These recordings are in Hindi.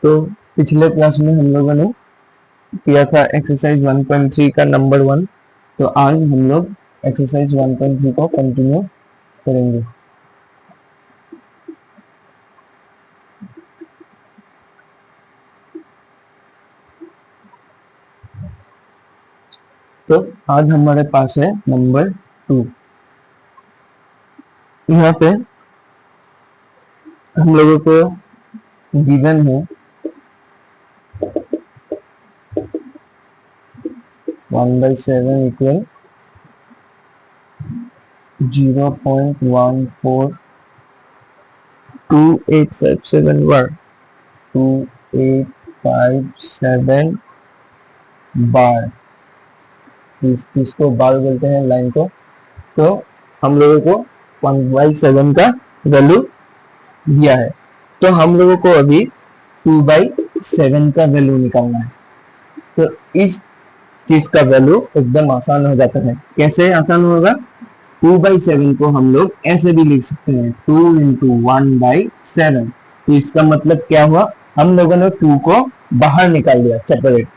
तो पिछले क्लास में हम लोगों ने किया था एक्सरसाइज 1.3 का नंबर 1। तो आज हम लोग एक्सरसाइज 1.3 को कंटिन्यू करेंगे। तो आज हमारे पास है नंबर 2। यहाँ पे हम लोगों को गिवन है 1/7 इक्वल 0.142857 बार 2857 बार, इसको बार बोलते हैं लाइन को। तो हम लोगों को 1/7 का वैल्यू दिया है, तो हम लोगों को अभी 2/7 का वैल्यू निकालना है। तो इस चीज का वैल्यू एकदम आसान हो जाता है। कैसे आसान होगा? 2/7 को हम लोग ऐसे भी लिख सकते हैं 2 इंटू 1/7। तो इसका मतलब क्या हुआ? हम लोगों ने 2 को बाहर निकाल दिया सेपरेट।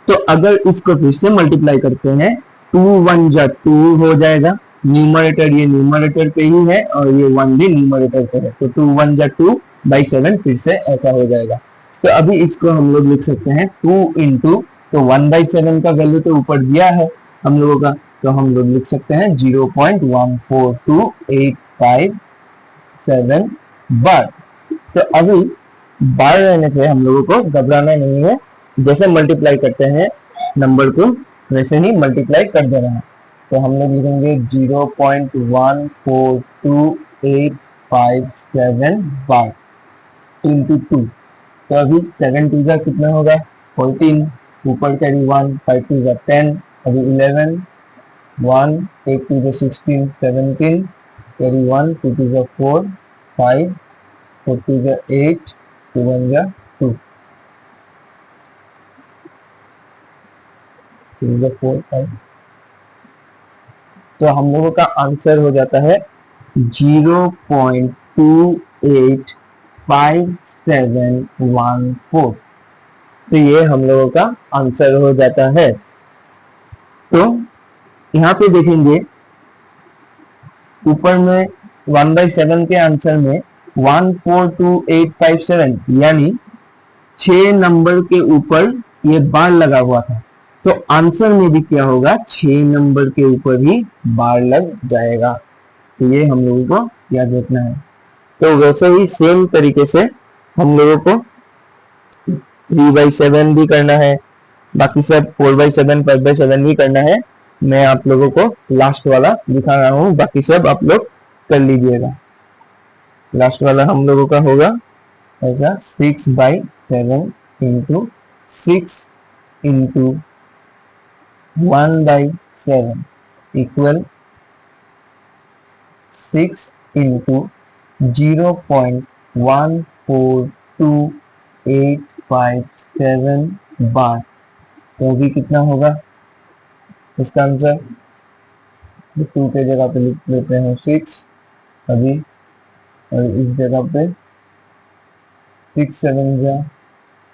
तो अगर इसको फिर से मल्टीप्लाई करते हैं 2 1 जा 2 हो जाएगा। न्यूमरेटर ये न्यूमरेटर पे ही है और ये 1 भी न्यूमरेटर पे है, तो 2 1 जा 2/7 फिर से ऐसा हो जाएगा। तो अभी इसको हम लोग लिख सकते हैं 2 इंटू, तो 1/7 का वैल्यू तो ऊपर दिया है हम लोगों का, तो हम लोग लिख सकते हैं 0.14285 बार। तो अभी बार रहने से हम लोगों को घबराना नहीं है, जैसे मल्टीप्लाई करते हैं नंबर को वैसे ही मल्टीप्लाई कर देना है। तो हम लोग लिखेंगे 0.14285 बार इंटू 2। तो अभी 7 2 का कितना होगा? 14, ऊपर कैरी 1, 5 2 का 10, अभी 11, 1 8 2 का 16, 17 कैरी 1, 2 2 का 4, 5 4 2 का 8, 2 1 का 2, 2 का 4 5। तो हम लोगों का आंसर हो जाता है 0.285714। तो ये हम लोगों का आंसर हो जाता है। तो यहाँ पे देखेंगे ऊपर में 1/7 के आंसर में 142,857 यानी 6 नंबर के ऊपर ये बार लगा हुआ था। तो आंसर में भी क्या होगा? 6 नंबर के ऊपर ही बार लग जाएगा। तो ये हम लोगों को याद रखना है। तो वैसे ही सेम तरीके से हम लोगों को 3/7 भी करना है, बाकी सब 4/7 5/7 भी करना है। मैं आप लोगों को लास्ट वाला दिखा रहा हूँ, बाकी सब आप लोग कर लीजिएगा। लास्ट वाला हम लोगों का होगा ऐसा 6/7 इंटू 6 इंटू 1/7 इक्वल 6 इंटू 0.142,857 बार। तो अभी कितना होगा इसका आंसर? 2 के जगह पे लिख लेते हैं 6 अभी, और इस जगह पे 6 7 जा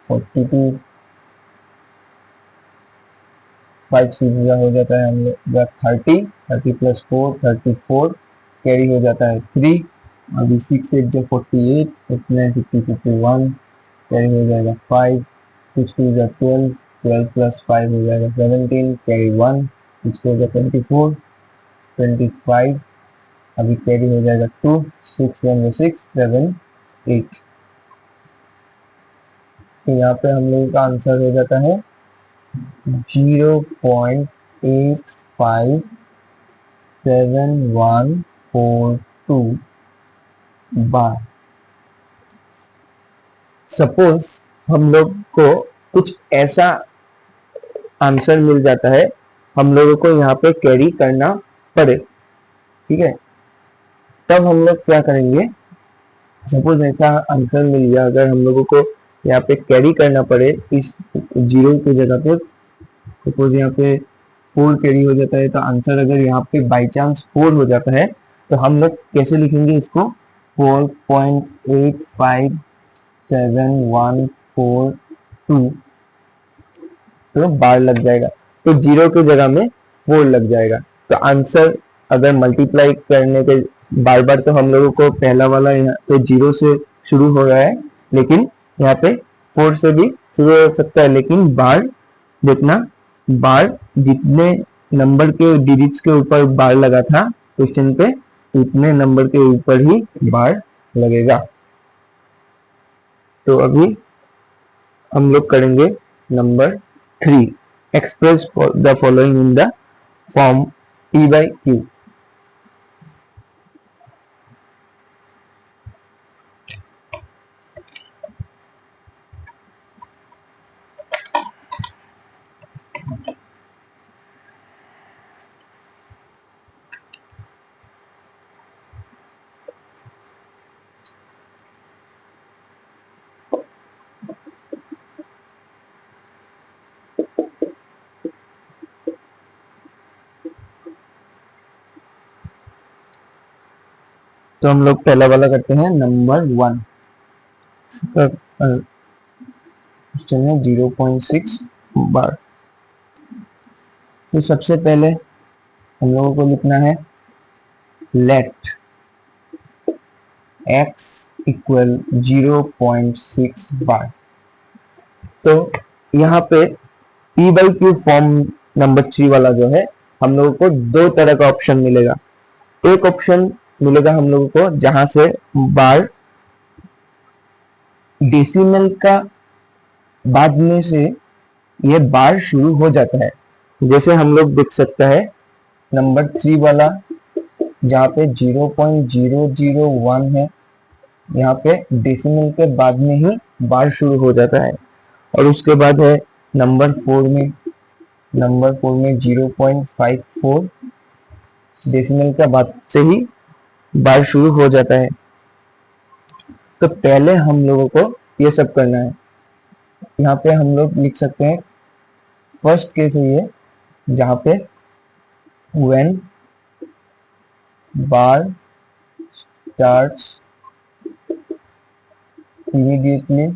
42, 5 6 जा हो जाता है हम लोग 30, 30 प्लस 4 34, कैरी हो जाता है 3, अभी 6 8 जा 48, 59 50 51, कैरी हो जाएगा 5, 6 2 जा 12, 12 प्लस 5 हो जाएगा 17, कैरी 1, 6 4 जा 24, 25, अभी कैरी हो जाएगा 2, 6 1 जा 6 7 8। तो यहाँ पे हम लोगों का आंसर हो जाता है 0.857142 बार। सपोज हम लोग को कुछ ऐसा आंसर मिल जाता है, हम लोगों को यहाँ पे कैरी करना पड़े, ठीक है, तब हम लोग क्या करेंगे? सपोज ऐसा आंसर मिल गया, अगर हम लोगों को यहाँ पे कैरी करना पड़े इस 0 की जगह पे, सपोज यहाँ पे 4 कैरी हो जाता है, तो आंसर अगर यहाँ पे बाई चांस 4 हो जाता है, तो हम लोग कैसे लिखेंगे इसको? 4.8571 4 2, तो बार लग जाएगा, तो 0 की जगह में 4 लग जाएगा। तो आंसर अगर मल्टीप्लाई करने के बार बार, तो हम लोगों को पहला वाला यहाँ पे 0 से शुरू हो रहा है, लेकिन यहाँ पे 4 से भी शुरू हो सकता है, लेकिन बार देखना, बार जितने नंबर के डिजिट्स के ऊपर बार लगा था क्वेश्चन पे, उतने नंबर के ऊपर ही बार लगेगा। तो अभी हम लोग करेंगे number 3, express the following in the form P by Q। तो हम लोग पहला वाला करते हैं नंबर 1, क्वेश्चन है 0.6 बार। तो सबसे पहले हम लोगों को लिखना है लेट x इक्वल 0.6 बार। तो यहाँ पे P by Q form number 3 वाला जो है, हम लोगों को दो तरह का ऑप्शन मिलेगा। एक ऑप्शन मिलेगा हम लोगों को जहां से बार डेसिमल का बाद में से ये बार शुरू हो जाता है। जैसे हम लोग देख सकते हैं नंबर 3 वाला, जहाँ पे 0.001 है, यहाँ पे डेसिमल के बाद में ही बार शुरू हो जाता है। और उसके बाद है नंबर 4 में, नंबर 4 में 0.54 डेसिमल के बाद से ही बार शुरू हो जाता है। तो पहले हम लोगों को ये सब करना है। यहाँ पे हम लोग लिख सकते हैं फर्स्ट केस है ये, जहाँ पे when bar starts immediately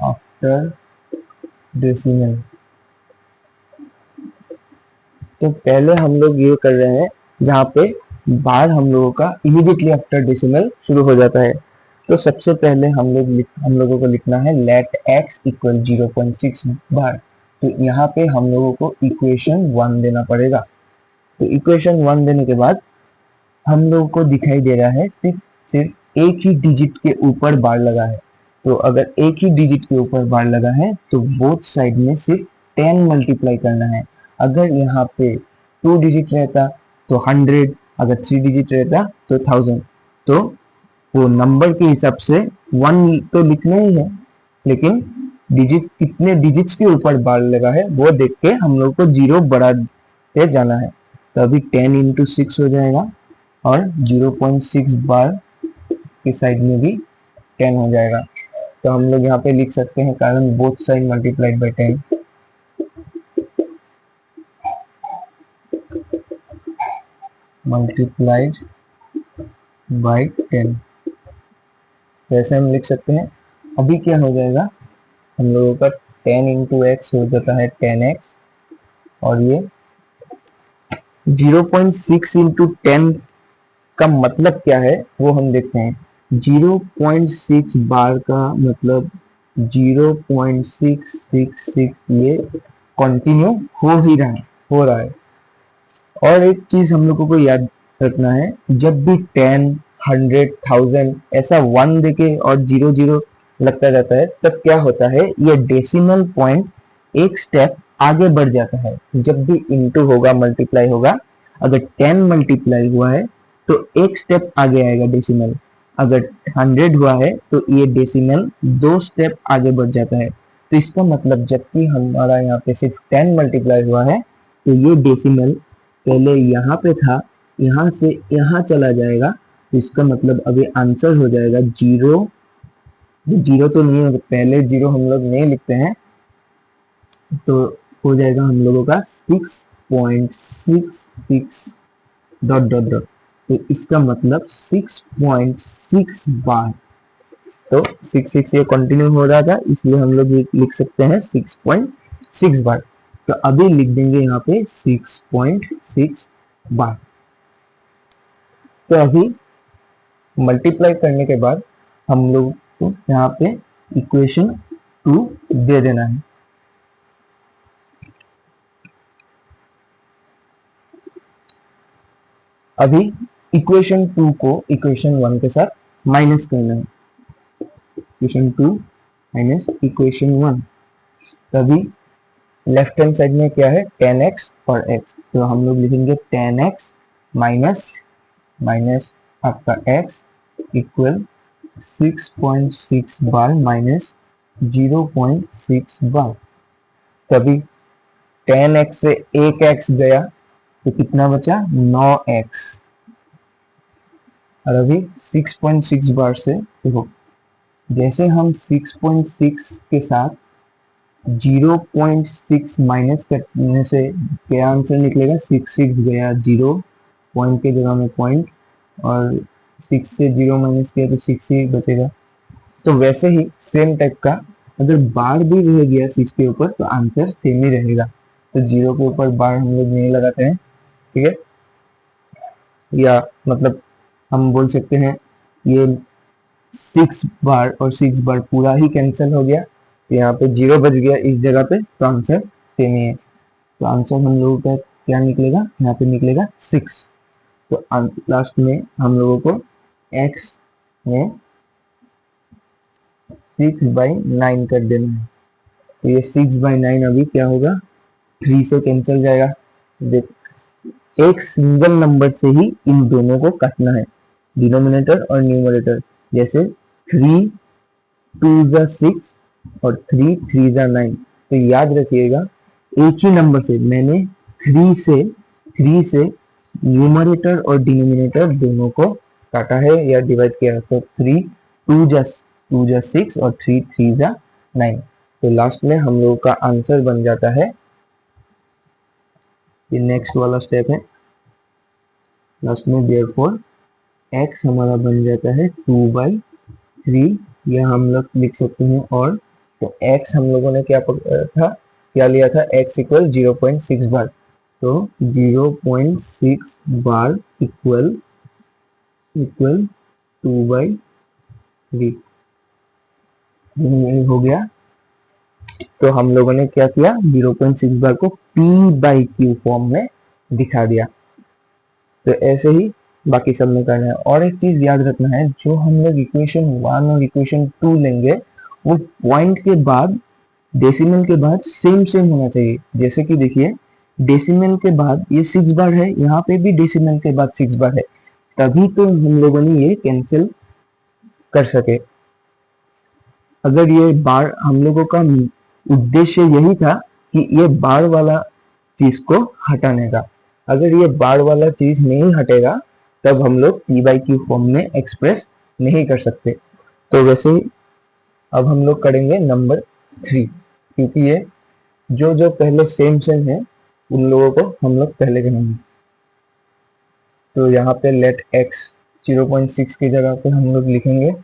after decimal। तो पहले हम लोग ये कर रहे हैं जहाँ पे बार हम लोगों का इमीडिएटली आफ्टर डेसिमल शुरू हो जाता है। तो सबसे पहले हम लोगों को लिखना है लेट x इक्वल 0.6 बार। तो यहाँ पे हम लोगों को इक्वेशन 1 देना पड़ेगा। तो इक्वेशन 1 देने के बाद हम लोगों को दिखाई दे रहा है सिर्फ एक ही डिजिट के ऊपर बार लगा है। तो अगर एक ही डिजिट के ऊपर बार लगा है तो बोथ साइड में सिर्फ 10 मल्टीप्लाई करना है। अगर यहाँ पे 2 डिजिट रहता तो 100, अगर 3 डिजिट रहता तो 1000। तो वो नंबर के हिसाब से 1 तो लिखना ही है, लेकिन डिजिट कितने डिजिट्स के ऊपर बार लगा है वो देख के हम लोग को 0 बढ़ाते जाना है। तो अभी 10 इंटू 6 हो जाएगा और 0.6 बार की साइड में भी 10 हो जाएगा। तो हम लोग यहाँ पे लिख सकते हैं कारण both side multiplied by 10, multiplied by 10। तो ऐसे हम लिख सकते हैं। अभी क्या हो जाएगा, हम लोगों का 10 इंटू एक्स हो जाता है 10x, और ये 0.6 इंटू 10 का मतलब क्या है वो हम देखते हैं। 0.6 बार का मतलब 0.666 ये कंटिन्यू हो ही रहा है, हो रहा है। और एक चीज हम लोगों को याद रखना है, जब भी 10, 100, 1000 ऐसा 1 देके और 0 लगता जाता है, तब क्या होता है, ये डेसिमल पॉइंट एक स्टेप आगे बढ़ जाता है। जब भी इंटू होगा, मल्टीप्लाई होगा, अगर 10 मल्टीप्लाई हुआ है तो एक स्टेप आगे आएगा डेसिमल। अगर 100 हुआ है तो ये डेसिमल 2 स्टेप आगे बढ़ जाता है। तो इसका मतलब जबकि हमारा यहाँ पे सिर्फ 10 मल्टीप्लाई हुआ है तो ये डेसिमल पहले यहाँ पे था, यहाँ से यहाँ चला जाएगा। तो इसका मतलब अभी आंसर हो जाएगा 0, जीरो तो नहीं है, पहले 0 हम लोग नहीं लिखते हैं, तो हो जाएगा हम लोगों का 6.66 डॉट डॉट डॉट। तो इसका मतलब 6.6 बार। तो 6 ये कंटिन्यू हो रहा था, इसलिए हम लोग लिख सकते हैं 6.6 बार। तो अभी लिख देंगे यहाँ पे 6.6 बार। तो अभी मल्टीप्लाई करने के बाद हम लोग को यहाँ पे इक्वेशन 2 दे देना है। अभी इक्वेशन 2 को इक्वेशन 1 के साथ माइनस करना है। इक्वेशन 2 माइनस इक्वेशन 1, तभी लेफ्ट हैंड साइड में क्या है 10x और x, तो हम लोग लिखेंगे 10x माइनस माइनस आपका x इक्वल 6.6 बार माइनस 0.6 बार। तभी 10x से एक x गया तो कितना बचा 9x। और अभी 6.6 बार से देखो, जैसे हम 6.6 के साथ 0.6 माइनस करने से क्या आंसर निकलेगा, 6 गया, 0 पॉइंट के जगह में पॉइंट, और 6 से 0 माइनस किया तो 6 ही बचेगा। तो वैसे ही सेम टाइप का अगर बार भी रह गया 6 के ऊपर तो आंसर सेम ही रहेगा। तो 0 के ऊपर बार हम लोग नहीं लगाते हैं, ठीक है। या मतलब हम बोल सकते हैं ये 6 बार और 6 बार पूरा ही कैंसिल हो गया, तो यहाँ पे 0 बच गया इस जगह पे, तो आंसर सेम ही है। तो आंसर हम लोगों का क्या निकलेगा, यहाँ पे निकलेगा 6। तो लास्ट में हम लोगों को x में 6/9 कर देना है। तो ये 6/9 अभी क्या होगा, 3 से कैंसिल जाएगा। देख, एक सिंगल नंबर से ही इन दोनों को काटना है, डिनोमिनेटर और न्यूमरेटर। जैसे 3 2 जा 6 और 3 3 जा 9। तो याद रखिएगा एक ही नंबर से मैंने 3 से न्यूमरेटर और डिनोमिनेटर दोनों को काटा है या डिवाइड किया है। तो 3 2 जा 6 और 3 3 जा 9। तो लास्ट में हम लोगों का आंसर बन जाता है, ये नेक्स्ट वाला स्टेप है। लास्ट में देयरफॉर x हमारा बन जाता है 2/3, यह हम लोग लिख सकते हैं। और तो x हम लोगों ने क्या लिया था, x इक्वल 0.6 बार। तो 0.6 बार इक्वल 2/3 हो गया। तो हम लोगों ने क्या किया, 0.6 बार को p/q फॉर्म में दिखा दिया। तो ऐसे ही बाकी सब में करना है। और एक चीज याद रखना है, जो हम लोग इक्वेशन 1 और इक्वेशन 2 लेंगे वो पॉइंट के बाद डेसिमल के बाद सेम होना चाहिए। जैसे कि देखिए डेसिमल के बाद ये 6 बार है, यहाँ पे भी डेसिमल के बाद 6 बार है, तभी तो हम लोगों ने ये कैंसिल कर सके। अगर ये बार, हम लोगों का उद्देश्य यही था कि ये बार वाला चीज को हटाने का। अगर ये बार वाला चीज नहीं हटेगा तब हम लोग p/q फॉर्म में एक्सप्रेस नहीं कर सकते। तो वैसे ही अब हम लोग करेंगे नंबर 3, क्योंकि ये जो पहले सेम है उन लोगों को हम लोग पहले करेंगे। तो यहाँ पे लेट x 0.6 की जगह पे हम लोग लिखेंगे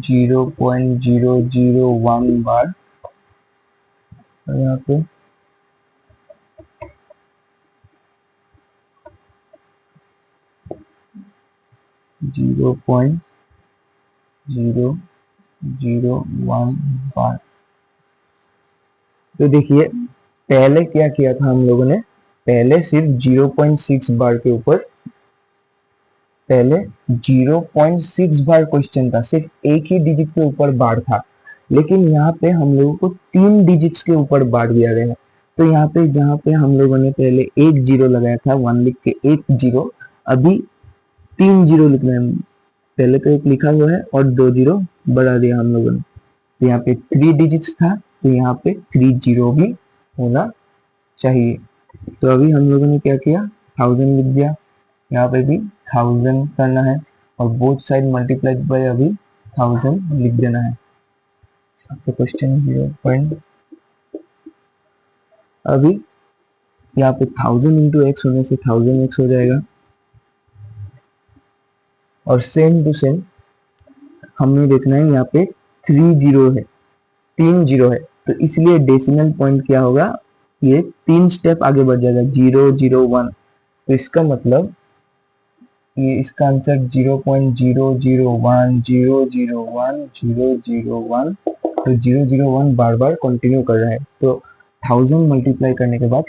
0.001 बार। और यहाँ पे 0.001 बार। तो देखिए पहले क्या किया था हम लोगों ने, पहले सिर्फ 0.6 बार के ऊपर, पहले 0.6 बार क्वेश्चन था, सिर्फ एक ही डिजिट के ऊपर बार था। लेकिन यहाँ पे हम लोगों को 3 डिजिट्स के ऊपर बार दिया गया है। तो यहाँ पे जहाँ पे हम लोगों ने पहले एक 0 लगाया था, 1 लिख के एक 0, अभी 3 0 लिखना है। पहले तो एक लिखा हुआ है और 2 0 बढ़ा दिया हम लोगों ने। तो यहाँ पे 3 डिजिट्स था, तो यहाँ पे 3 0 भी होना चाहिए। तो अभी हम लोगों ने क्या किया, 1000 लिख दिया, यहाँ पे भी 1000 करना है और बोथ साइड मल्टीप्लाइड बाय अभी 1000 लिख देना है। आपका क्वेश्चन 0 पॉइंट, अभी यहाँ पे 1000 इंटू एक्स होने से 1000x हो जाएगा, और सेम टू सेम हमें देखना है यहाँ पे 3 जीरो है, 3 जीरो है, तो इसलिए डेसिमल पॉइंट क्या होगा, ये 3 स्टेप आगे बढ़ जाएगा, 001। तो इसका मतलब ये इसका आंसर 0.001001 तो 001 बार बार कंटिन्यू कर रहा है। तो 1000 मल्टीप्लाई करने के बाद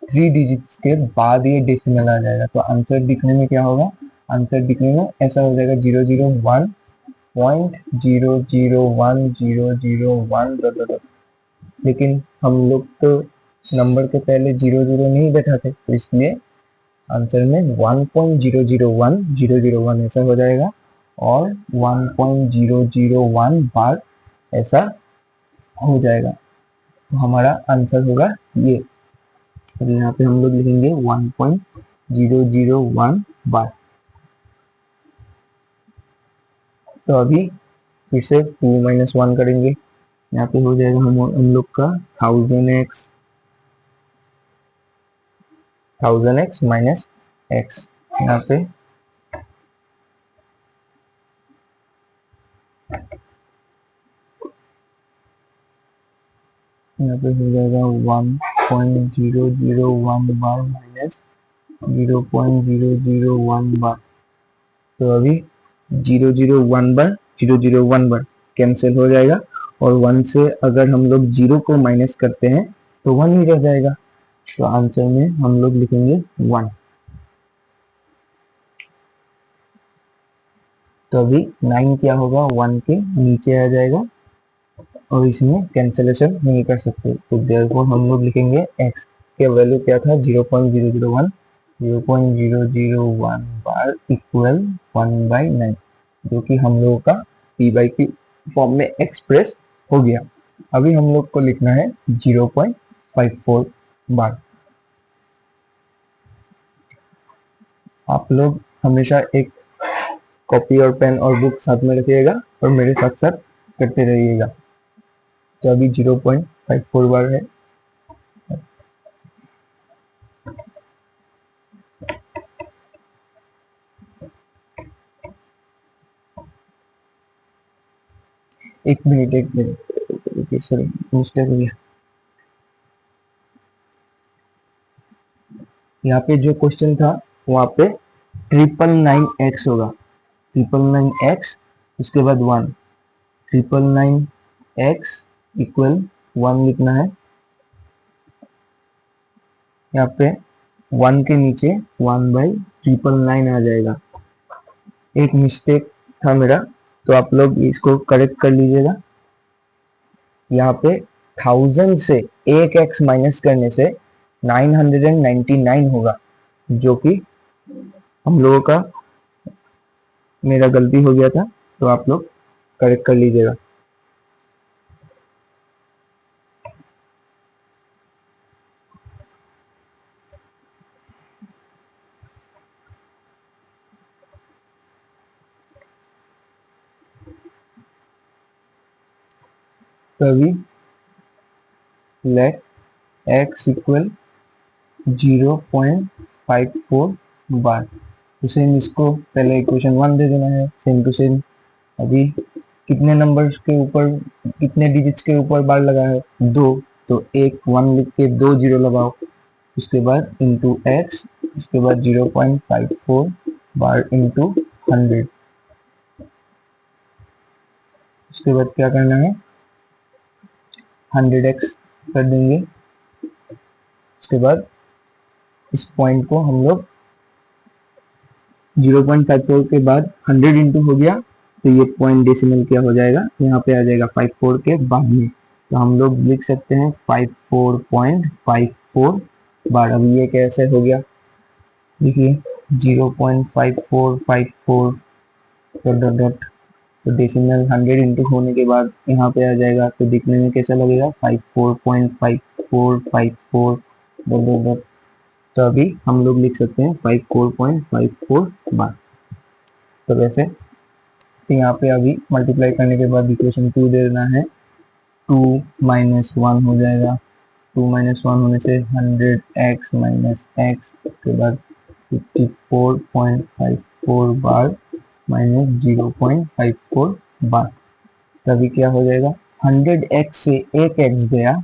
3 डिजिट्स के बाद ये डेसिमल आ जाएगा, तो आंसर दिखने में क्या होगा, आंसर दिखने में ऐसा हो जाएगा 001.001001। लेकिन हम लोग तो नंबर के पहले 00 नहीं बैठाते, तो इसलिए आंसर में 1.001001 ऐसा हो जाएगा, और 1.001 बार ऐसा हो जाएगा। तो हमारा आंसर होगा ये, तो यहाँ पे हम लोग लिखेंगे 1.001 बार। तो अभी फिर से 2 - 1 करेंगे, यहाँ पे हो जाएगा हम लोग का 1000x माइनस एक्स, यहाँ पे हो जाएगा 1.001 बार माइनस 0.001 बार। तो अभी 001 बार 001 बार कैंसिल हो जाएगा, और 1 से अगर हम लोग 0 को माइनस करते हैं तो 1 ही रह जाएगा, तो आंसर में हम लोग लिखेंगे 1। तो अभी 9 क्या होगा, 1 के नीचे आ जाएगा, और इसमें कैंसिलेशन नहीं कर सकते, तो देयरफॉर हम लोग लिखेंगे x के वैल्यू क्या था, 0.001 बार इक्वल 1/9, जो कि हम लोगों का p/q फॉर्म में एक्सप्रेस हो गया। अभी हम लोग को लिखना है 0.54 बार। आप लोग हमेशा एक कॉपी और पेन और बुक साथ में रखिएगा और मेरे साथ साथ करते रहिएगा। तो अभी 0.54 बार है, एक मिनट सॉरी मिस्टेक हो गया। यहाँ पे जो क्वेश्चन था वहाँ पे 999x होगा, 999x उसके बाद 1, 999x इक्वल 1 लिखना है। यहाँ पे 1 के नीचे 1/999 आ जाएगा। एक मिस्टेक था मेरा, तो आप लोग इसको करेक्ट कर लीजिएगा। यहाँ पे 1000 से एक x माइनस करने से 999 होगा, जो कि हम लोगों का मेरा गलती हो गया था, तो आप लोग करेक्ट कर लीजिएगा। तभी लेट x इक्वल 0.54 बार, तो सेम इसको पहले इक्वेशन 1 दे देना है, सेम टू सेम। अभी कितने नंबर्स के ऊपर, कितने डिजिट्स के ऊपर बार लगा है, 2, तो एक 1 लिख के 2 जीरो लगाओ, उसके बाद इंटू एक्स, उसके बाद 0.54 बार इंटू 100, उसके बाद क्या करना है 100x कर देंगे। उसके बाद इस पॉइंट को हम लोग 0.54 के बाद 100 इंटू हो गया, तो ये पॉइंट डेसिमल क्या हो जाएगा, यहाँ पे आ जाएगा 54 के बाद में, तो हम लोग लिख सकते हैं 54.54 बार। अब ये कैसे हो गया, देखिए 0.5454 डॉट डॉट, तो डेसिमल 100 इंटू होने के बाद यहाँ पे आ जाएगा, तो दिखने में कैसा लगेगा 54.5454 डॉट डॉट डॉट। तो अभी हम लोग लिख सकते हैं 54.54 बार। तो वैसे तो यहाँ पे अभी मल्टीप्लाई करने के बाद इक्वेशन 2 दे देना है, 2 - 1 हो जाएगा। 2 - 1 होने से 100x - x, उसके बाद 54.54 बार माइनस 0.54 बार। तभी क्या हो जाएगा, 100x से एक x गया,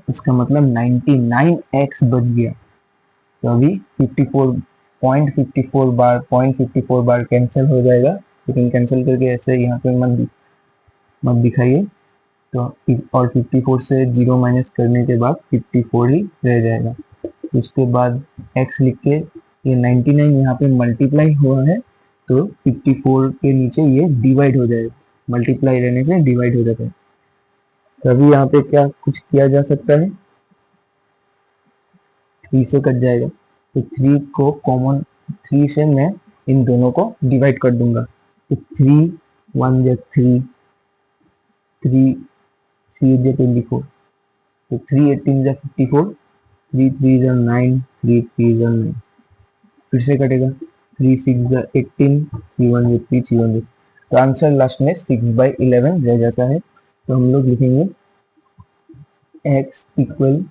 इसका मतलब 99x बच गया। तो अभी 0.54 बार कैंसिल हो जाएगा, लेकिन कैंसिल करके ऐसे यहाँ पे मत दिखाइए। तो और 54 से 0 माइनस करने के बाद 54 ही रह जाएगा। उसके बाद x लिख के, ये 99 यहाँ पे मल्टीप्लाई हुआ है, तो 54 के नीचे ये डिवाइड हो जाएगा, मल्टीप्लाई रहने से डिवाइड हो जाता है। तभी यहाँ पे क्या कुछ किया जा सकता है, 3 से कट जाएगा, तो 3 को कॉमन, 3 से मैं इन दोनों को डिवाइड कर दूंगा। तो 3 1 जा 3, 3 3 जा 24, तो 3 18 जा 54, 3 3 जा 9, 3 3 जा 9, फिर से कटेगा, 3 6 जा 18, 3 1 जा 3, 3 1 जा, तो आंसर लास्ट में 6/11 रह जाता है। तो हम लोग लिखेंगे x इक्वल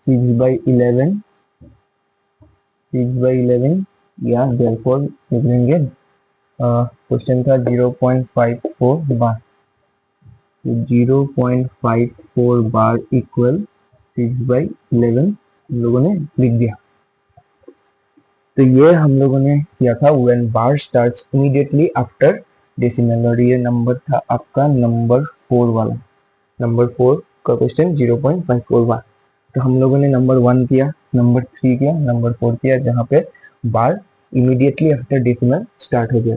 6/11, 6/11, या देयरफॉर लिख लेंगे, क्वेश्चन था 0.54 बार, तो 0.54 बार इक्वल 6/11 हम लोगों ने लिख दिया। तो ये हम लोगों ने किया था when bar starts immediately after decimal, और ये नंबर था आपका नंबर 4 वाला, नंबर 4 का क्वेश्चन 0.54 बार। तो हम लोगों ने नंबर 1 किया, नंबर 3 किया, नंबर 4 किया, जहाँ पे बार इमीडिएटली आफ्टर डेसिमल स्टार्ट हो गया।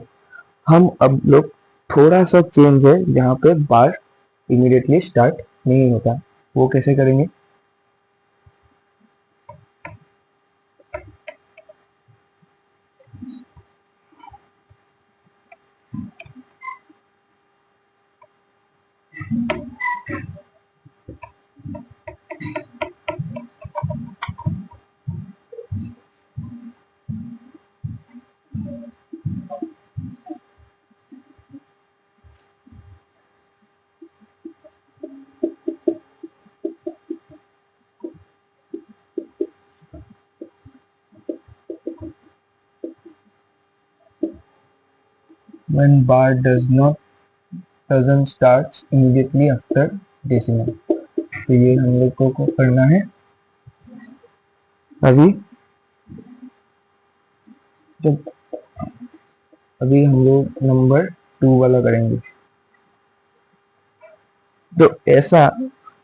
हम अब लोग थोड़ा सा चेंज है, जहाँ पे बार इमीडिएटली स्टार्ट नहीं होता, वो कैसे करेंगे। When bar doesn't starts immediately after decimal, तो ये हम लोग को करना है। अभी हम लोग नंबर 2 वाला करेंगे। तो ऐसा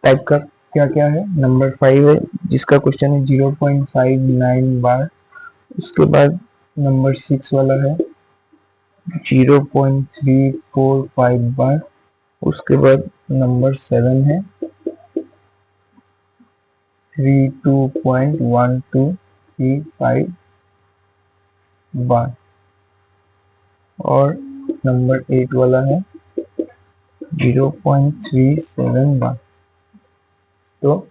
टाइप का क्या क्या है, नंबर 5 है जिसका क्वेश्चन है 0.59 बार, उसके बाद नंबर 6 वाला है 0.345 बार, उसके बाद नंबर 7 है 32.1235 बार, और नंबर 8 वाला है 0.37 बार। तो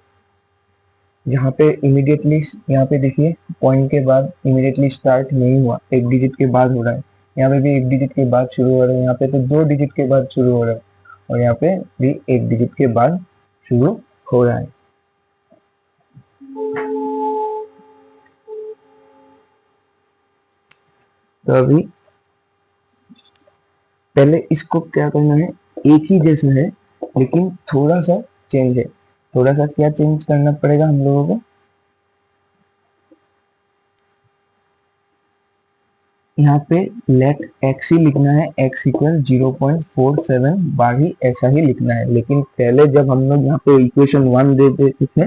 जहाँ पे इमीडिएटली, यहाँ पे देखिए पॉइंट के बाद इमीडिएटली स्टार्ट नहीं हुआ, एक डिजिट के बाद हो रहा है, यहाँ पे भी एक डिजिट के बाद शुरू हो रहा है, यहाँ पे तो 2 डिजिट के बाद शुरू हो रहा है, और यहाँ पे भी 1 डिजिट के बाद शुरू हो रहा है। तो अभी पहले इसको क्या करना है, एक ही जैसा है लेकिन थोड़ा सा चेंज है। थोड़ा सा क्या चेंज करना पड़ेगा हम लोगों को, यहाँ पे लेट x ही लिखना है, x इक्वल 0.47 बार ही ऐसा ही लिखना है। लेकिन पहले जब हम लोग यहाँ पे इक्वेशन 1 दे देते थे,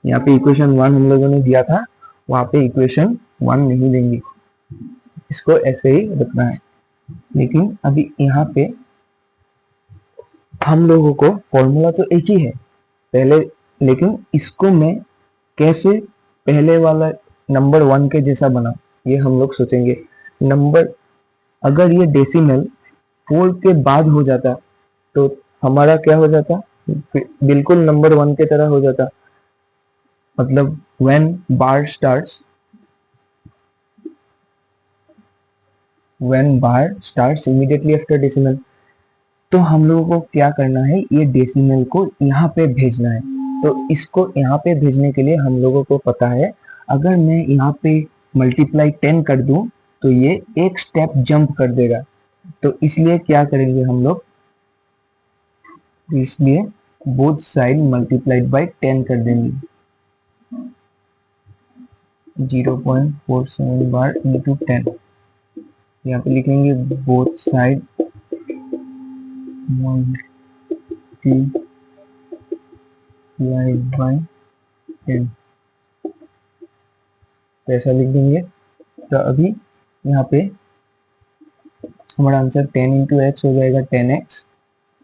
यहाँ पे इक्वेशन 1 हम लोगों ने दिया था, वहाँ पे इक्वेशन 1 नहीं देंगे, इसको ऐसे ही रखना है। लेकिन अभी यहाँ पे हम लोगों को फॉर्मूला तो एक ही है पहले, लेकिन इसको मैं कैसे पहले वाला नंबर 1 के जैसा बना, ये हम लोग सोचेंगे। नंबर, अगर ये डेसिमल 4 के बाद हो जाता तो हमारा क्या हो जाता, बिल्कुल नंबर 1 के तरह हो जाता। मतलब when bar starts immediately after decimal, तो हम लोगों को क्या करना है, ये डेसिमल को यहाँ पे भेजना है। तो इसको यहाँ पे भेजने के लिए हम लोगों को पता है, अगर मैं यहाँ पे मल्टीप्लाई 10 कर दूं तो ये एक स्टेप जंप कर देगा। तो इसलिए क्या करेंगे हम लोग, इसलिए बोथ साइड मल्टीप्लाइड बाय 10 कर देंगे, 0.47 बार इंटू 10। यहाँ पे लिखेंगे बोथ साइड मल्टीप्लाइड बाय 10, तो ऐसा लिख देंगे। तो अभी यहाँ पे हमारा आंसर 10 इंटू एक्स हो जाएगा 10x,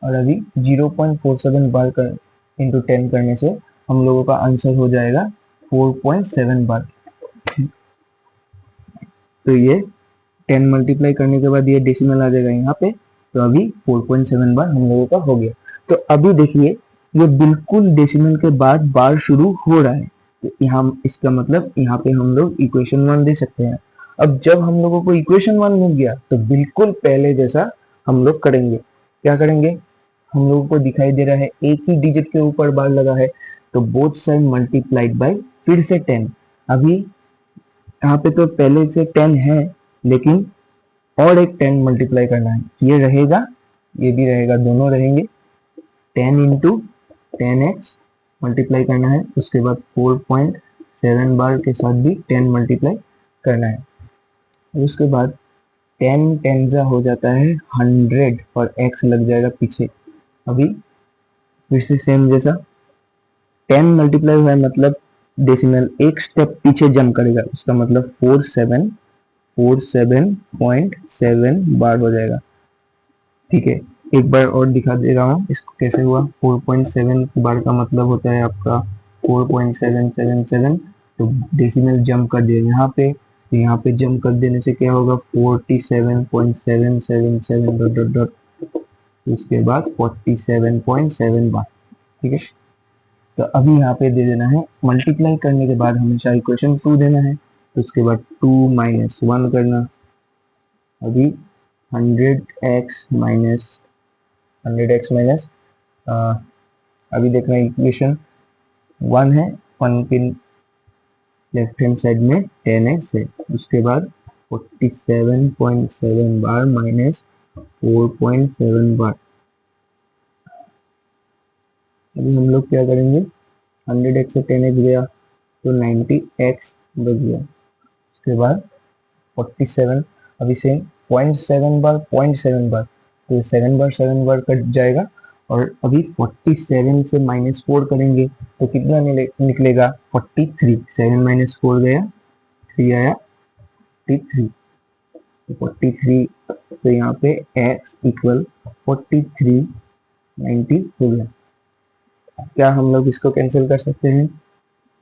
और अभी 0.47 बार कर इंटू 10 करने से हम लोगों का आंसर हो जाएगा 4.7 बार। तो ये 10 मल्टीप्लाई करने के बाद ये डेसिमल आ जाएगा यहाँ पे, तो अभी 4.7 बार हम लोगों का हो गया। तो अभी देखिए ये बिल्कुल डेसिमल के बाद बार शुरू हो रहा है, तो यहाँ इसका मतलब यहाँ पे हम लोग इक्वेशन 1 दे सकते हैं। अब जब हम लोगों को इक्वेशन 1 मिल गया तो बिल्कुल पहले जैसा हम लोग करेंगे। क्या करेंगे, हम लोगों को दिखाई दे रहा है एक ही डिजिट के ऊपर बार लगा है, तो बोथ साइड मल्टीप्लाइड बाय फिर से 10। अभी यहाँ पे तो पहले से 10 है, लेकिन और एक 10 मल्टीप्लाई करना है, ये रहेगा ये भी रहेगा, दोनों रहेंगे। 10 इंटू 10x मल्टीप्लाई करना है, उसके बाद 4.7 बार के साथ भी 10 मल्टीप्लाई करना है। उसके बाद 10 10 जा हो जाता है 100 और x लग जाएगा पीछे। अभी फिर से सेम जैसा 10 मल्टीप्लाई हुआ है, मतलब डेसिमल एक स्टेप पीछे जंप करेगा, उसका मतलब 47.7 बार हो जाएगा। ठीक है, एक बार और दिखा दे रहा हूँ इसको कैसे हुआ। 4.7 बार का मतलब होता है आपका 4.777, तो डेसिमल जंप कर दिया यहाँ पे, तो यहाँ पे जंप कर देने से क्या होगा 47.777 डॉट डॉट डॉट, उसके बाद 47.7 बार। ठीक है, तो अभी यहाँ पे दे देना है, मल्टीप्लाई करने के बाद हमेशा इक्वेशन 2 देना है, तो उसके बाद 2 माइनस 1 करना। अभी 100x माइनस अभी देखना इक्वेशन 1 है, 1 के लेफ्ट हैंड साइड में 10x है, उसके बाद 47.7 बार माइनस 4.7 बार। अभी हम लोग क्या करेंगे, 100x से 10x गया तो 90x बच गया, उसके बाद 47, अभी से 0.7 बार 0.7 बार, तो 7 बार कट जाएगा, और अभी 47 से -4 करेंगे तो कितना निकलेगा 43। 7 माइनस 4 गया, 3 आया 43, तो 43, तो यहाँ पे x इक्वल 43 90 हो गया। क्या हम लोग इसको कैंसिल कर सकते हैं,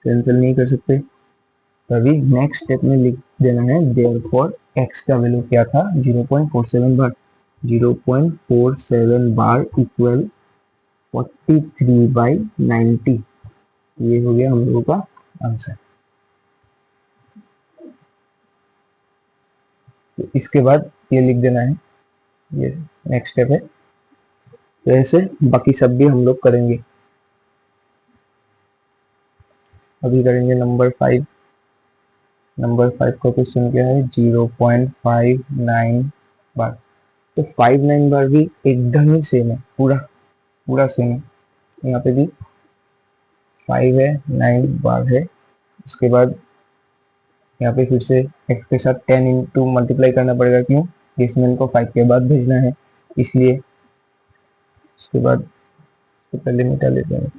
कैंसिल नहीं कर सकते। तभी नेक्स्ट स्टेप में लिख देना है देयरफॉर x का वैल्यू क्या था 0.47 बार, 0.47 बार इक्वल 43/90, ये हो गया हम लोगों का आंसर। तो इसके बाद ये लिख देना है, ये नेक्स्ट स्टेप है। तो ऐसे बाकी सब भी हम लोग करेंगे। अभी करेंगे नंबर 5। नंबर 5 का क्वेश्चन क्या है, 0.59 बार। तो 59 बार भी एकदम ही सेम है, पूरा सेम है। यहाँ पे भी 5 है, 9 बार है, उसके बाद यहाँ पे फिर से x के साथ 10 इंटू मल्टीप्लाई करना पड़ेगा, क्यों, डेसिमल को 5 के बाद भेजना है इसलिए। उसके बाद तो पहले मिटा लेते हैं।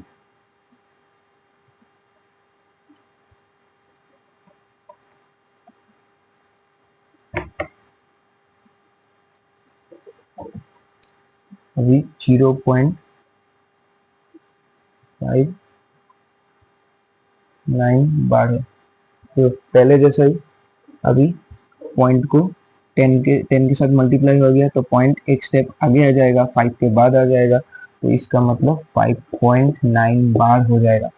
अभी 0.59 बार है, तो पहले जैसा ही अभी पॉइंट को 10 के साथ मल्टीप्लाई हो गया, तो पॉइंट एक स्टेप आगे आ जाएगा, 5 के बाद आ जाएगा, तो इसका मतलब 5.9 बार हो जाएगा।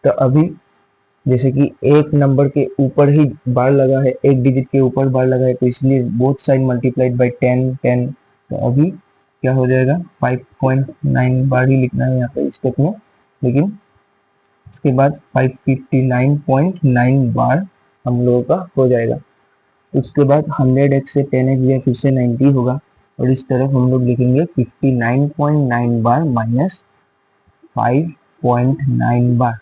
तो अभी जैसे कि एक नंबर के ऊपर ही बार लगा है, एक डिजिट के ऊपर बार लगा है, तो इसलिए बोथ साइड मल्टीप्लाइड बाय 10 10, तो अभी क्या हो जाएगा 5.9 बार ही लिखना है यहाँ पे स्टेप में, लेकिन उसके बाद 559.9 बार हम लोगों का हो जाएगा। उसके बाद 100x से 10x या फिर से 90 होगा, और इस तरफ हम लोग लिखेंगे 59.9 बार माइनस 5.9 बार।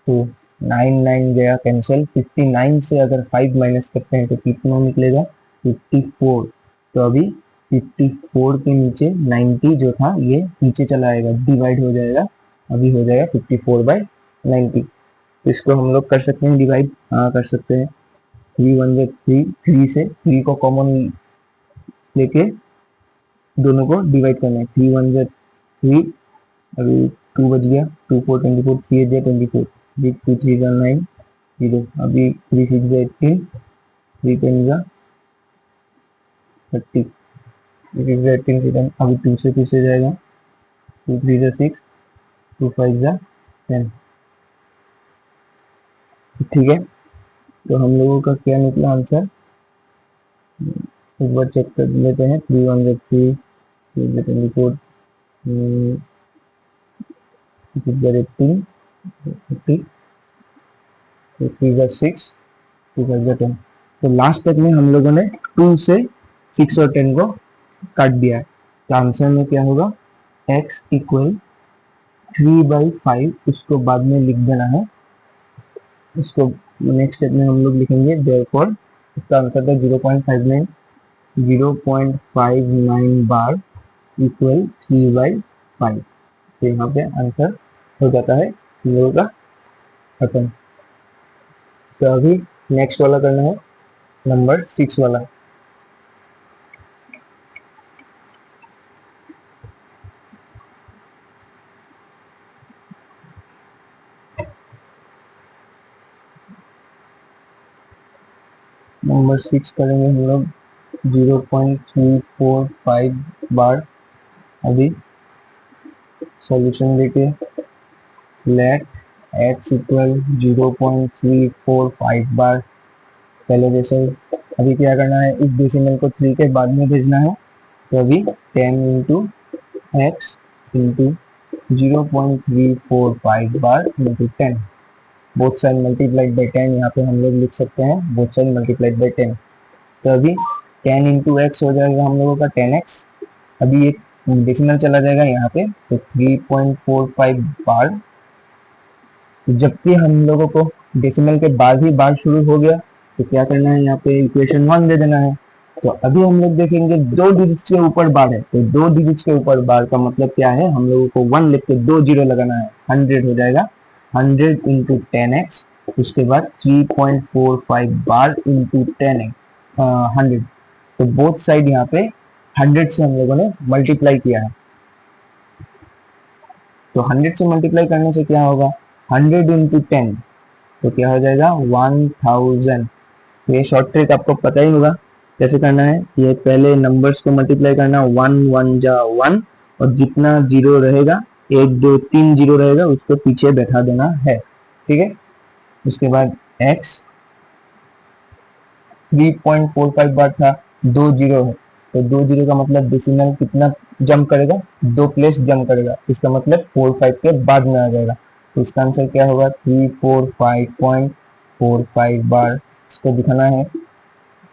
तो 9 गया कैंसिल, 59 से अगर 5 माइनस करते हैं तो कितना निकलेगा 54। तो अभी 54 के नीचे 90 जो था ये नीचे चला आएगा, डिवाइड हो जाएगा, अभी हो जाएगा 54/90। तो इसको हम लोग कर सकते हैं डिवाइड, हाँ कर सकते हैं। 3 1 3, 3 से 3 को कॉमन लेके दोनों को डिवाइड करना है। 3 1 3, अभी 2 बच गया, 2 4 24, 3 8 24, 3 3 9 0, अभी 3 6 18, 3 10 30, 3 6 18 7, अभी 2 से 2 से जाएगा, 2 3 6, 2 5 10। ठीक है, तो हम लोगों का क्या निकला आंसर, एक बार चेक कर लेते हैं। 3 1 3, 3 24, 18, 50, 3 6, 2 5 10। तो लास्ट तक में हम लोगों ने 2 से 6 और 10 को काट दिया है। तो आंसर में क्या होगा, x इक्वल 3/5, उसको बाद में लिख देना है। उसको नेक्स्ट स्टेप में हम लोग लिखेंगे देयरफॉर इसका आंसर था 0.59 बार इक्वल 3/5। तो यहाँ पे आंसर हो जाता है हम लोगों का खत्म। तो अभी नेक्स्ट वाला करना है, नंबर 6 वाला। नंबर 6 करेंगे हम लोग 0.345 बार। अभी सॉल्यूशन लेके लेट x इक्वल 0.345 बार। पहले जैसे अभी क्या करना है, इस डेसिमल को 3 के बाद में भेजना है। तो अभी 10 into x into 0.345 bar into 10, both side multiplied by 10। यहाँ पे हम लोग लिख सकते हैं बोथ साइड मल्टीप्लाइड बाई 10। तो अभी 10 इंटू एक्स हो जाएगा हम लोगों का 10x। अभी एक डेसिमल चला जाएगा यहाँ पे, तो 3.45 बार। जबकि हम लोगों को डेसिमल के बाद ही बार शुरू हो गया, तो क्या करना है, यहाँ पे इक्वेशन 1 दे देना है। तो अभी हम लोग देखेंगे 2 डिजिट्स के ऊपर बार है, तो 2 डिजिट्स के ऊपर बार का मतलब क्या है, हम लोगों को 1 लिख के 2 जीरो लगाना है, 100 हो जाएगा। 100 इंटू 10x, उसके बाद 3.45 बार इंटू 10x 100। तो बोथ साइड यहाँ पे 100 से हम लोगों ने मल्टीप्लाई किया है। तो 100 से मल्टीप्लाई करने से क्या होगा, 100 इंटू 10, तो क्या हो जाएगा 1000। ये शॉर्ट ट्रिक आपको पता ही होगा कैसे करना है। ये पहले नंबर्स को मल्टीप्लाई करना, 1 1 जा 1, और जितना जीरो रहेगा, 1 2 3 जीरो रहेगा, उसको पीछे बैठा देना है। ठीक है, उसके बाद x 3.45 बार था, 2 जीरो है, तो 2 जीरो का मतलब डेसिमल कितना जंप करेगा, 2 प्लेस जंप करेगा, इसका मतलब 45 के बाद में आ जाएगा। तो इसका आंसर क्या होगा, 345.45 बार। इसको दिखाना है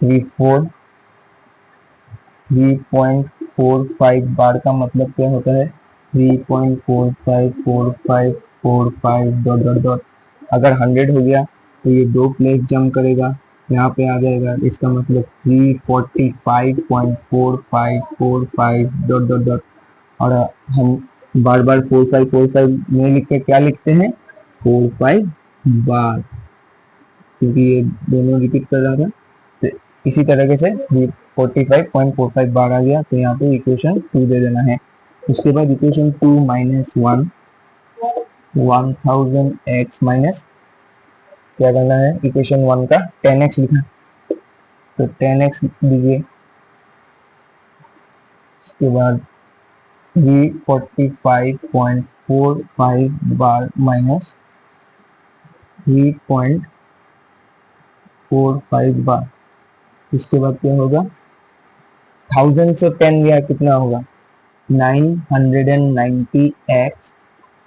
3.45 बार का मतलब क्या होता है, 3.454545 डॉट डॉट डॉट। अगर 100 हो गया तो ये 2 प्लेस जंप करेगा, यहाँ पे आ जाएगा, इसका मतलब 345.4545 डॉट डॉट डॉट। और हम बार बार 4545 नहीं लिख के क्या लिखते हैं, 45 बार, क्योंकि ये दोनों रिपीट कर रहा था। तो इसी तरीके से 45.45 बार आ गया, तो यहाँ पे इक्वेशन 2 दे देना है। उसके बाद इक्वेशन 2 माइनस 1 1000x माइनस क्या करना है, इक्वेशन 1 का 10x लिखना, तो 10x लीजिए। उसके बाद 345.45 बार माइनस 3.45 बार। इसके बाद क्या होगा, 1000 से 10 गया कितना होगा, 990x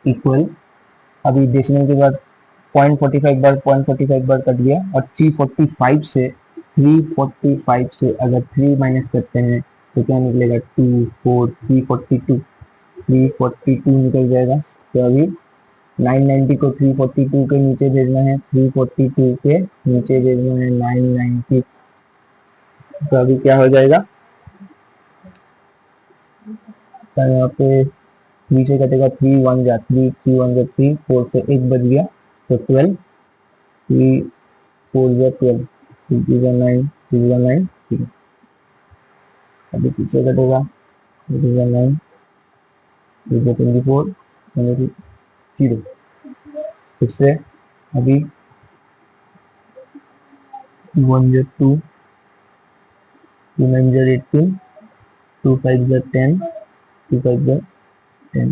इक्वल, अभी डेसिमल के बाद 0.45 बार 0.45 बार कट गया, और 345 से अगर 3 माइनस करते हैं तो क्या निकलेगा, 2 4 342 निकल जाएगा। तो अभी 990 को 342 के नीचे भेजना है, 342 के नीचे भेजना है 990। तो अभी क्या हो जाएगा, तो यहाँ पे 3 से कटेगा, 3 1 जा 3, 3 1 जा 3, 4 से 1 बच गया तो 12, 3 4 जा 12, 3 2 जा 9, 3 जा 9, 3। अभी पीछे कटेगा, 3 जा 9, 3 जा 24, 0। फिर से अभी 1 जा 2, 2 9 जा 18, 2 5 जा 10, 2 5 जा 10।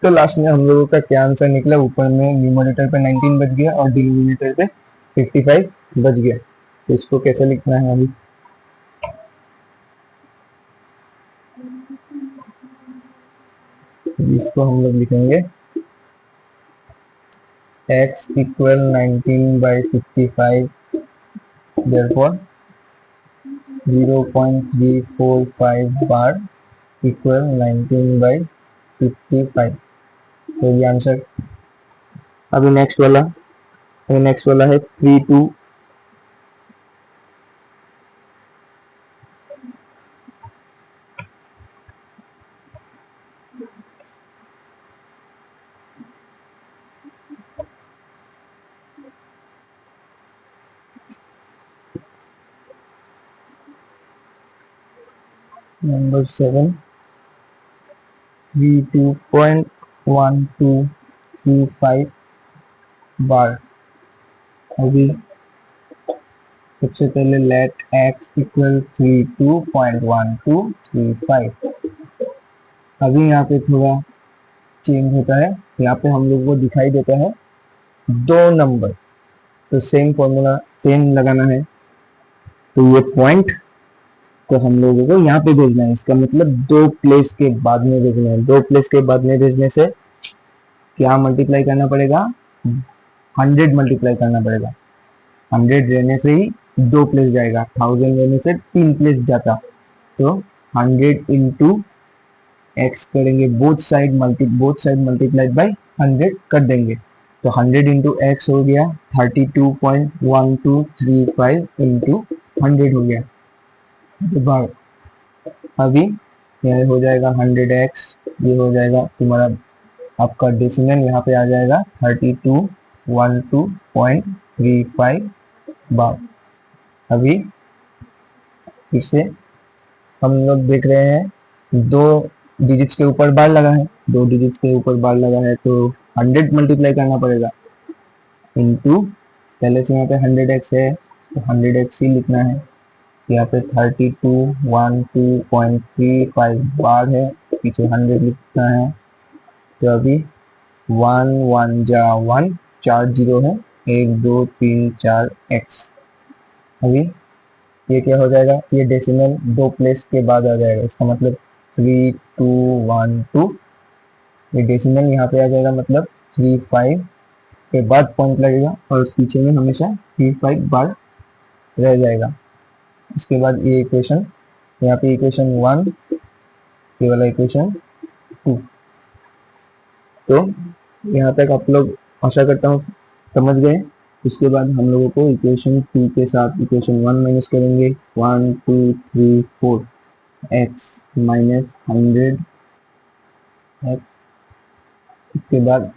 तो लास्ट में हम लोगों का क्या आंसर निकला, ऊपर में न्यूमरेटर पे 19 बच गया और डिनोमिनेटर पे 55 बच गया। तो इसको कैसे लिखना है, अभी इसको हम लोग लिखेंगे x इक्वल 19/55, therefore 0.345 बार इक्वल 19/55। तो ये आंसर। अभी नेक्स्ट वाला है 32। नंबर 7, 32.1225 बार। अभी सबसे पहले लेट x इक्वल 32.1235। अभी यहाँ पे थोड़ा चेंज होता है, यहाँ पे हम लोग को दिखाई देता है 2 नंबर, तो सेम फॉर्मूला सेम लगाना है। तो ये पॉइंट को हम लोगों को यहाँ पे भेजना है, इसका मतलब 2 प्लेस के बाद में भेजना है। 2 प्लेस के बाद में भेजने से क्या मल्टीप्लाई करना पड़ेगा, 100 मल्टीप्लाई करना पड़ेगा। 100 रहने से ही 2 प्लेस जाएगा, 1000 रहने से 3 प्लेस जाता। तो 100 इंटू एक्स करेंगे, बोथ साइड मल्टीप्लाइड बाई 100 कर देंगे। तो 100 इंटू एक्स हो गया 32.1235 इंटू 100 हो गया। अभी यह हो जाएगा 100x, ये हो जाएगा तुम्हारा आपका डेसिमल, यहाँ पे आ जाएगा 3212.35 बार। अभी फिर से हम लोग देख रहे हैं 2 डिजिट्स के ऊपर बार लगा है, 2 डिजिट्स के ऊपर बार लगा है, तो 100 मल्टीप्लाई करना पड़ेगा इंटू, पहले से यहाँ पे 100x है तो 100x ही लिखना है। यहाँ पे 3212.35 बार है, पीछे 100 लिखना है। तो अभी 1 1 जा 1, 4 जीरो है, 1 2 3 4 x। अभी ये क्या हो जाएगा, ये डेसिमल 2 प्लेस के बाद आ जाएगा, इसका मतलब 3212। ये डेसिमल यहाँ पे आ जाएगा, मतलब 35 के बाद पॉइंट लगेगा और पीछे में हमेशा 35 बार रह जाएगा। इसके बाद ये इक्वेशन, यहाँ पे इक्वेशन 1, ये वाला इक्वेशन 2। तो यहाँ तक आप लोग आशा करता हूँ समझ गए। उसके बाद हम लोगों को इक्वेशन 2 के साथ इक्वेशन 1 माइनस करेंगे, 1 2 3 4 x माइनस 100 x। इसके बाद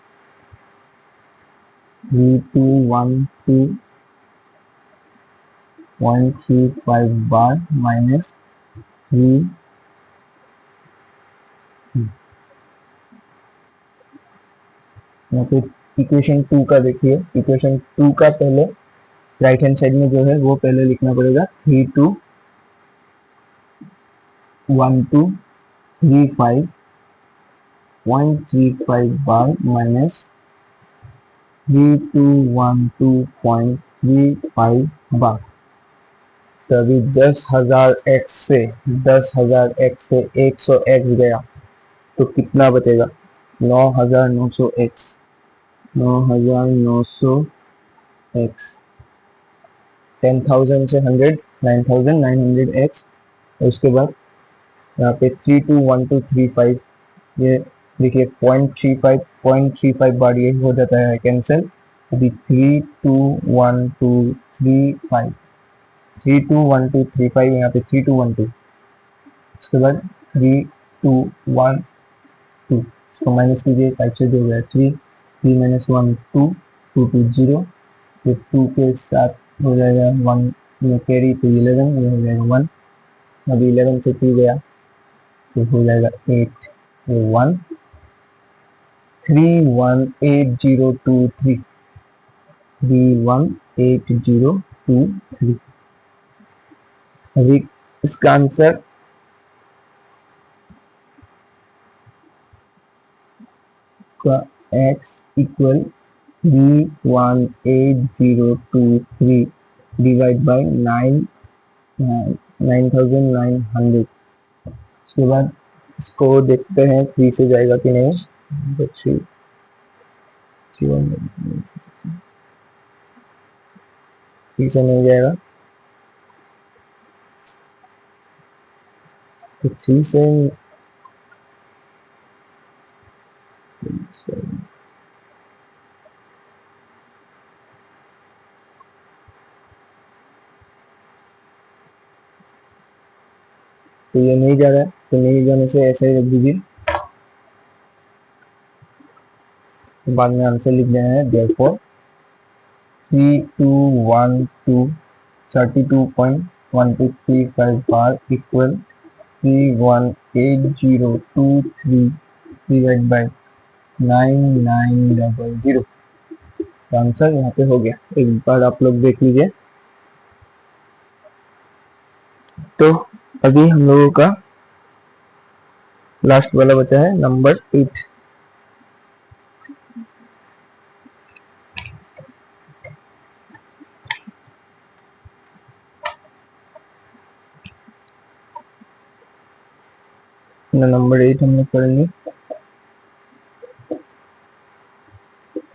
3212.35 बार माइनस 3। यहाँ पे इक्वेशन 2 का देखिए, इक्वेशन 2 का पहले राइट हैंड साइड में जो है वो पहले लिखना पड़ेगा, 321235.35 बार माइनस 3212.35 बार। तो अभी 10,000 x से 100 x गया, तो कितना बचेगा 9900 एक्स 9900 एक्स 10,000 से 100 9,900 एक्स। उसके बाद यहाँ पे 321235 ये देखिए 0.35 बार ये हो जाता है कैंसिल। अभी 321235 यहाँ पे 3212 उसके बाद 3212 इसको माइनस कीजिए 5 से 2 गया 3 माइनस 1 2 2 2 0 ये 2 के साथ हो जाएगा 1 में कैरी तो 11 ये हो जाएगा 1। अभी 11 से 2 गया तो हो जाएगा 8 ये 1 318023 318023। अभी इसका आंसर का x इक्वल 318023 डिवाइड बाई 9900। उसके बाद इसको देखते हैं 3 से जाएगा कि नहीं। तो 3 से नहीं जाएगा तो 3 से तो ये नहीं जा रहा है तो नहीं जाने से ऐसा ही रख दीजिए। बाद में आंसर लिख देना है therefore 3212 32.1235 bar equal 318023 divide by 9900। तो आंसर यहाँ पे हो गया। एक बार आप लोग देख लीजिए। तो अभी हम लोगों का लास्ट वाला बचा है नंबर 8। नंबर 8 हम लोग पढ़ेंगे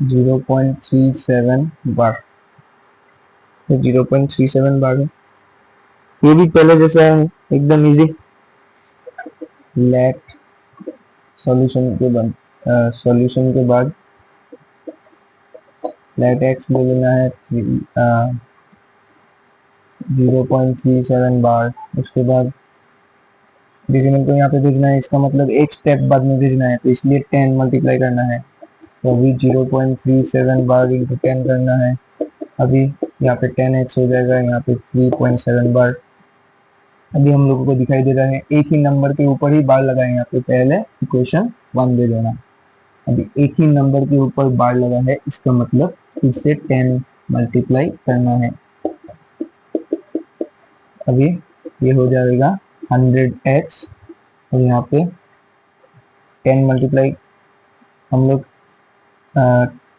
0.37 बार। 0.37 बार है। ये भी पहले जैसा है एकदम इजी। लेट सॉल्यूशन के बाद लेट एक्स ले लेना है 0.37 बार। उसके बाद डेसिमल को यहाँ पे भेजना है, इसका मतलब एक स्टेप बाद में भेजना है तो इसलिए 10 मल्टीप्लाई करना है। तो अभी 0.37 बार इंटू 10 करना है। अभी यहाँ पे 10x हो जाएगा, यहाँ पे 3.7 बार। अभी हम लोगों को दिखाई दे रहा है एक ही नंबर के ऊपर ही बार लगाए। यहाँ पे पहले इक्वेशन 1 दे देना। अभी एक ही नंबर के ऊपर बार लगा है, इसका मतलब इससे 10 मल्टीप्लाई करना है। अभी ये हो जाएगा 100x और यहाँ पे 10 मल्टीप्लाई हम लोग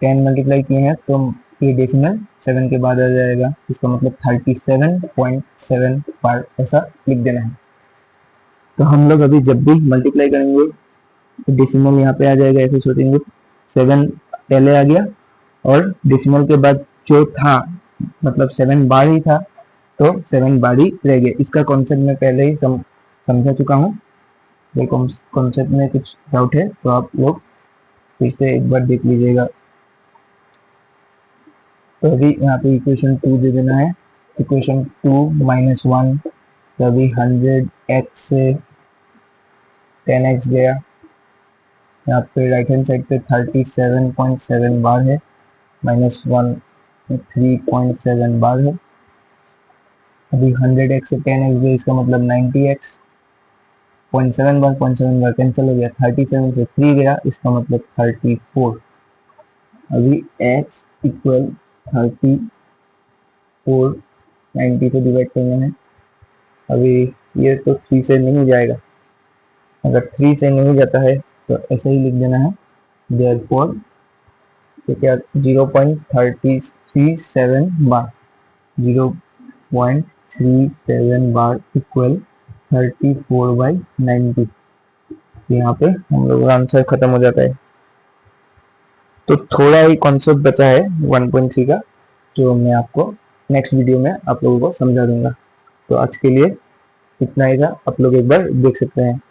10 मल्टीप्लाई किए हैं तो ये डेसिमल 7 के बाद आ जाएगा। इसका मतलब 37.7 बार ऐसा लिख देना है। तो हम लोग अभी जब भी मल्टीप्लाई करेंगे तो डेसिमल यहाँ पे आ जाएगा, ऐसे सोचेंगे 7 पहले आ गया और डेसिमल के बाद जो था मतलब 7 बार ही था तो 7 बार ही रह गया। इसका कॉन्सेप्ट मैं पहले ही समझा चुका हूँ। ये कॉन्सेप्ट में कुछ डाउट है तो आप लोग फिर से एक बार देख लीजिएगा। तो अभी यहाँ पे इक्वेशन 2 दे देना है। इक्वेशन 2 माइनस 1 तो अभी 100x से 10x गया। यहाँ पे राइट हैंड साइड पे 37.7 बार है, माइनस 1 3.7 बार है। अभी 100x से 10x गया, इसका मतलब 90x 0.7 बार कैंसिल हो गया। 37 से 3 गया, इसका मतलब 34। अभी x इक्वल 34 90 से डिवाइड करना है। अभी ये तो 3 से नहीं जाएगा। अगर 3 से नहीं जाता है तो ऐसे ही लिख देना है therefore तो क्या 0.337 बार 0.37 बार इक्वल 34/90। यहाँ पे हम लोग का आंसर खत्म हो जाता है। तो थोड़ा ही कॉन्सेप्ट बचा है 1.3 का, जो मैं आपको नेक्स्ट वीडियो में आप लोगों को समझा दूंगा। तो आज के लिए इतना ही था, आप लोग एक बार देख सकते हैं।